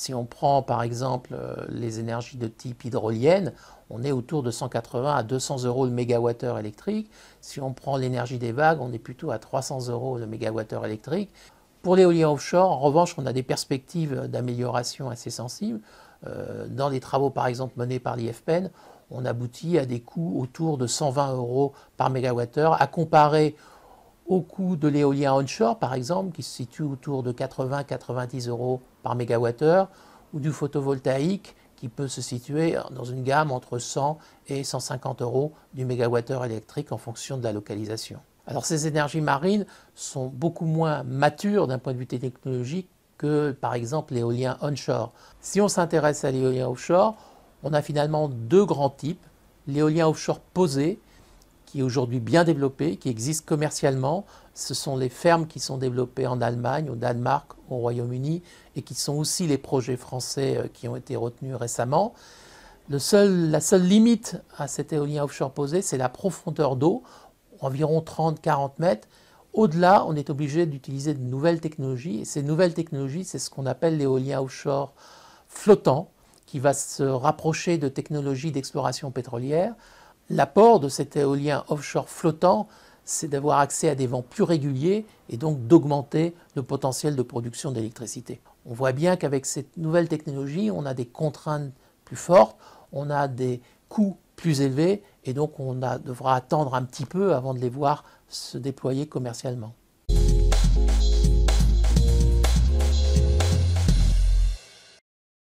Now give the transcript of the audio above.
Si on prend par exemple les énergies de type hydrolienne, on est autour de 180 à 200 euros le mégawattheure électrique. Si on prend l'énergie des vagues, on est plutôt à 300 euros le mégawattheure électrique. Pour l'éolien offshore, en revanche, on a des perspectives d'amélioration assez sensibles. Dans les travaux par exemple menés par l'IFPEN, on aboutit à des coûts autour de 120 euros par mégawattheure, à comparer au coût de l'éolien onshore, par exemple, qui se situe autour de 80-90 euros par mégawattheure, ou du photovoltaïque, qui peut se situer dans une gamme entre 100 et 150 euros du mégawattheure électrique en fonction de la localisation. Alors ces énergies marines sont beaucoup moins matures d'un point de vue technologique que par exemple l'éolien onshore. Si on s'intéresse à l'éolien offshore, on a finalement deux grands types. L'éolien offshore posé, qui est aujourd'hui bien développé, qui existe commercialement. Ce sont les fermes qui sont développées en Allemagne, au Danemark, au Royaume-Uni, et qui sont aussi les projets français qui ont été retenus récemment. La seule limite à cet éolien offshore posé, c'est la profondeur d'eau, environ 30-40 mètres. Au-delà, on est obligé d'utiliser de nouvelles technologies, et ces nouvelles technologies, c'est ce qu'on appelle l'éolien offshore flottant, qui va se rapprocher de technologies d'exploration pétrolière. L'apport de cet éolien offshore flottant, c'est d'avoir accès à des vents plus réguliers et donc d'augmenter le potentiel de production d'électricité. On voit bien qu'avec cette nouvelle technologie, on a des contraintes plus fortes, on a des coûts plus élevés et donc on devra attendre un petit peu avant de les voir se déployer commercialement.